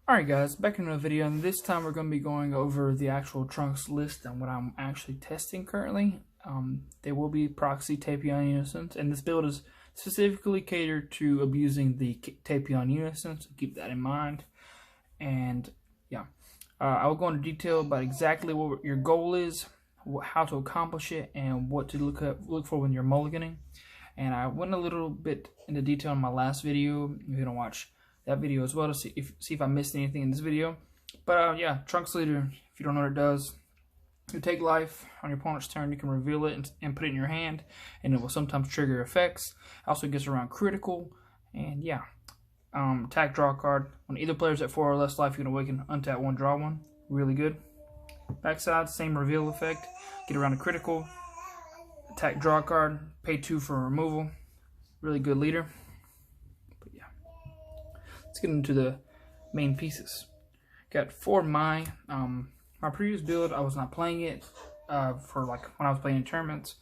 Alright guys, back in another video, and this time we're going to be going over the actual Trunks list and what I'm actually testing currently. They will be proxy Tapion Unison, and this build is specifically catered to abusing the Tapion Unison, so keep that in mind. And yeah, I will go into detail about exactly what your goal is, how to accomplish it, and what to look for when you're mulliganing. And I went a little bit into detail in my last video. You're going to watch that video as well to see if I missed anything in this video. But yeah, Trunks Leader, if you don't know what it does, you take life on your opponent's turn, you can reveal it and put it in your hand, and it will sometimes trigger effects. Also gets around critical, and yeah. Attack, draw a card. When either player's at 4 or less life, you can awaken, untap 1, draw 1. Really good. Backside, same reveal effect. Get around a critical. Attack, draw a card. Pay 2 for removal. Really good leader. Let's get into the main pieces. Got for my previous build, I was not playing it for like when I was playing in tournaments,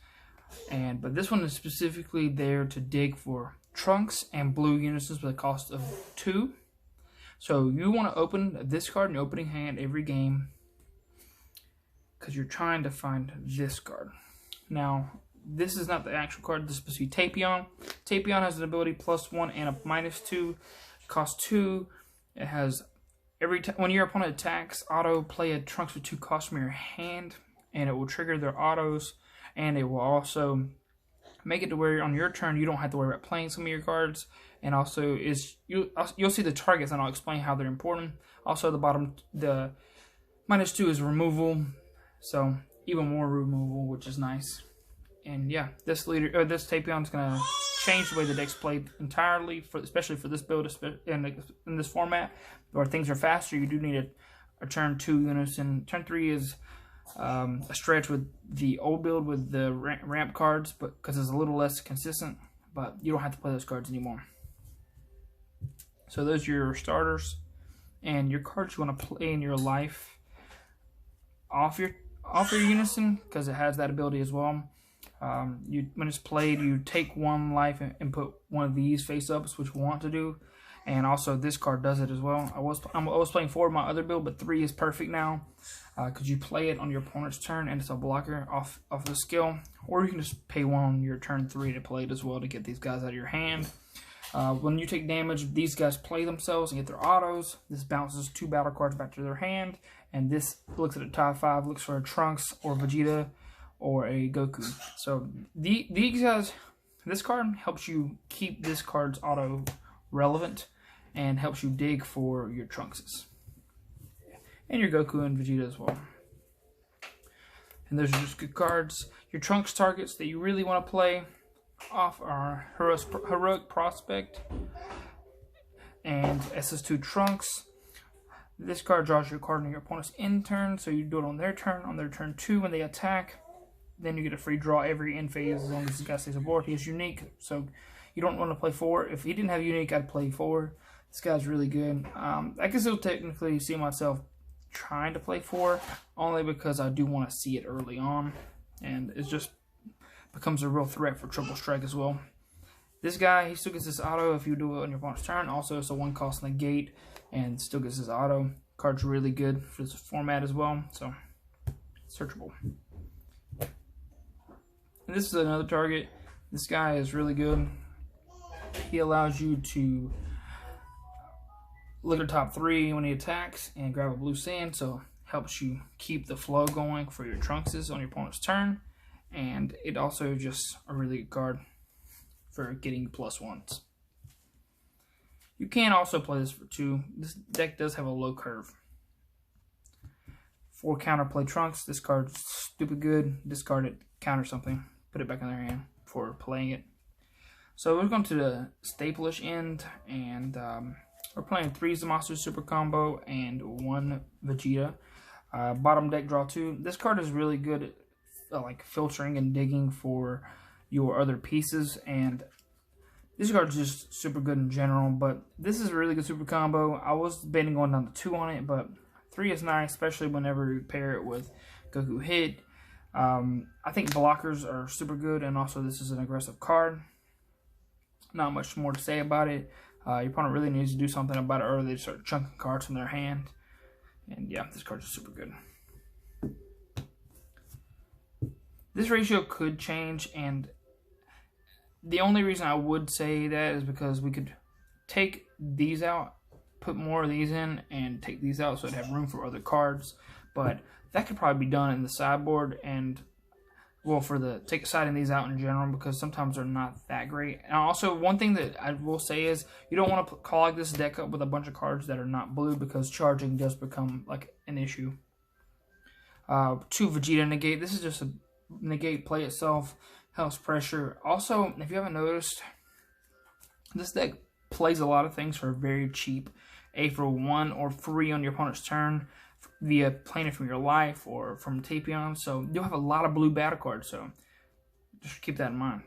but this one is specifically there to dig for Trunks and blue unisons with a cost of 2. So you want to open this card in your opening hand every game because you're trying to find this card. Now, this is not the actual card. This is supposed to be Tapion. Tapion has an ability +1 and a -2. Cost 2. It has when your opponent attacks, auto play a Trunks with 2 cost from your hand, and it will trigger their autos, and it will also make it to where on your turn you don't have to worry about playing some of your cards. And also you'll see the targets, and I'll explain how they're important. Also at the bottom, the -2 is removal, so even more removal, which is nice. And yeah, this Tapion is gonna change the way the deck's played entirely, especially for this build in this format where things are faster. You do need a turn 2 unison. Turn 3 is a stretch with the old build with the ramp cards, but because it's a little less consistent, but you don't have to play those cards anymore. So those are your starters, and your cards you want to play in your life off your unison, because it has that ability as well. When it's played, you take 1 life and put one of these face ups, which we want to do, and also this card does it as well. I was playing 4 of my other build, but 3 is perfect now because you play it on your opponent's turn, and it's a blocker off the skill, or you can just pay 1 on your turn 3 to play it as well to get these guys out of your hand. When you take damage, these guys play themselves and get their autos. This bounces 2 battle cards back to their hand, and this looks at a top 5, looks for a Trunks or Vegeta or a Goku. So these guys, this card helps you keep this card's auto relevant and helps you dig for your Trunkses and your Goku and Vegeta as well. And those are just good cards. Your Trunks targets that you really want to play off are Heroic Prospect and SS2 Trunks. This card draws your card on your opponent's end turn, so you do it on their turn 2 when they attack. Then you get a free draw every end phase as long as this guy stays aboard. He is unique, so you don't want to play 4. If he didn't have unique, I'd play 4. This guy's really good. I can still technically see myself trying to play 4, only because I do want to see it early on, and it just becomes a real threat for triple strike as well. This guy, he still gets this auto if you do it on your opponent's turn. Also, it's a 1 cost negate, and still gets his auto. Card's really good for this format as well, so searchable. And this is another target. This guy is really good. He allows you to look at the top 3 when he attacks and grab a blue sand, so helps you keep the flow going for your Trunkses on your opponent's turn. And it also just a really good card for getting +1s. You can also play this for 2. This deck does have a low curve. For counterplay Trunks, this card's stupid good. Discard it, counter something, put it back in their hand before playing it. So we're going to the staple-ish end, and we're playing 3 Zamasu Super Combo and 1 Vegeta. Bottom deck, draw 2. This card is really good at like filtering and digging for your other pieces, and this card's just super good in general, but this is a really good super combo. I was debating going down to 2 on it, but 3 is nice, especially whenever you pair it with Goku Hit. I think blockers are super good, and also this is an aggressive card. Not much more to say about it. Your opponent really needs to do something about it, or they start chunking cards from their hand. And yeah, this card's super good. This ratio could change, and the only reason I would say that is because we could take these out, put more of these in, and take these out so it'd have room for other cards. But that could probably be done in the sideboard, and well, for the siding these out in general, because sometimes they're not that great. And also, one thing that I will say is you don't want to clog this deck up with a bunch of cards that are not blue, because charging does become like an issue. 2 Vegeta negate. This is just a negate play itself, helps pressure. Also, if you haven't noticed, this deck plays a lot of things for very cheap. A for 1 or free on your opponent's turn via playing it from your life or from Tapion. So you'll have a lot of blue battle cards, so just keep that in mind.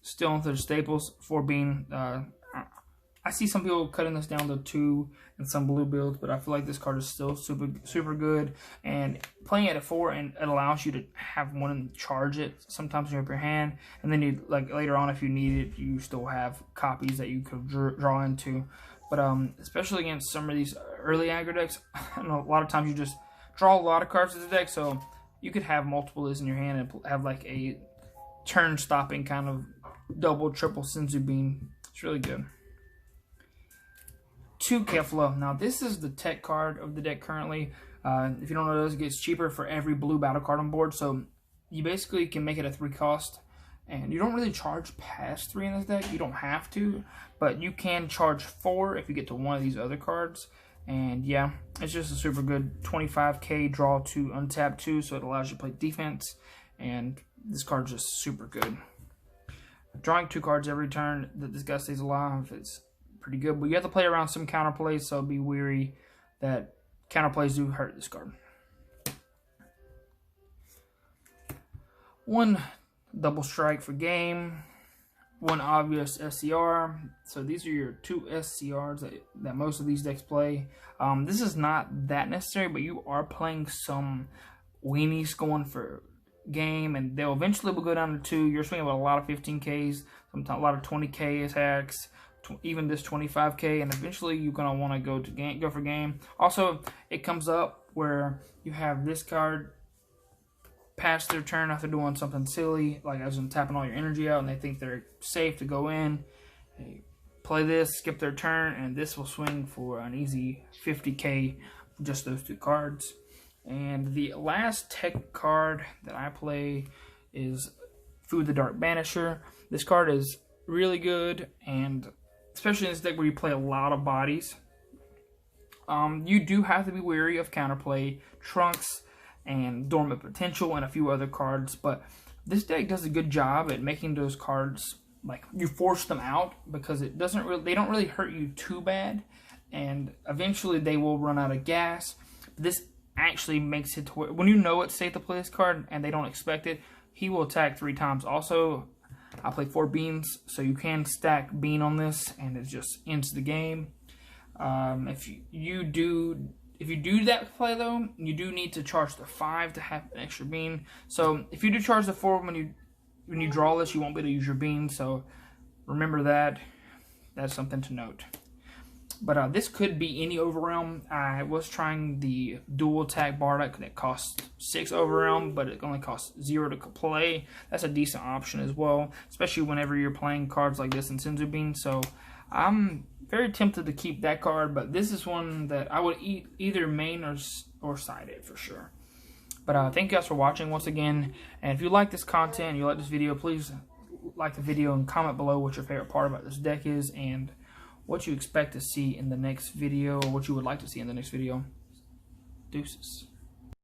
Still into the staples, 4 being I see some people cutting this down to 2 in some blue builds, but I feel like this card is still super good. And playing it at 4, and it allows you to have one and charge it sometimes in your hand, and then you like later on if you need it, you still have copies that you could draw into. But especially against some of these early aggro decks, I know a lot of times you just draw a lot of cards to the deck, so you could have multiple of these in your hand and have like a turn stopping kind of double, triple Senzu Bean. It's really good. 2 Kefla. Now this is the tech card of the deck currently. If you don't know, it gets cheaper for every blue battle card on board, so you basically can make it a 3 cost, and you don't really charge past 3 in this deck. You don't have to, but you can charge 4 if you get to one of these other cards. And yeah, it's just a super good 25k draw to untap 2, so it allows you to play defense, and this card's just super good. Drawing 2 cards every turn that this guy stays alive, it's pretty good, but you have to play around some counterplays, so be wary that counterplays do hurt this card. 1 double strike for game, 1 obvious SCR. So these are your 2 SCRs that most of these decks play. This is not that necessary, but you are playing some weenies going for game, and they'll eventually will go down to 2. You're swinging with a lot of 15Ks, sometimes a lot of 20K attacks, even this 25K, and eventually you're gonna want to go for game. Also, it comes up where you have this card pass their turn after doing something silly, like as in tapping all your energy out, and they think they're safe to go in. They play this, skip their turn, and this will swing for an easy 50K, just those 2 cards. And the last tech card that I play is Food the Dark Banisher. This card is really good, and especially in this deck where you play a lot of bodies, you do have to be wary of counterplay, Trunks, and Dormant Potential, and a few other cards. But this deck does a good job at making those cards, like, you force them out, because they don't really hurt you too bad, and eventually they will run out of gas. This actually makes it to where, when you know it's safe to play this card and they don't expect it, he will attack 3 times. Also, I play 4 beans, so you can stack bean on this, and it just ends the game. If you do that play though, you do need to charge the 5 to have an extra bean. So if you do charge the 4 when you draw this, you won't be able to use your bean. So remember that. That's something to note. But this could be any overrealm. I was trying the dual attack Bardock that costs 6 overrealm, but it only costs 0 to play. That's a decent option as well, especially whenever you're playing cards like this in Senzu Bean. So I'm very tempted to keep that card, but this is one that I would either main or side it for sure. But thank you guys for watching once again. And if you like this content and you like this video, please like the video and comment below what your favorite part about this deck is, and what you expect to see in the next video, or what you would like to see in the next video. Deuces.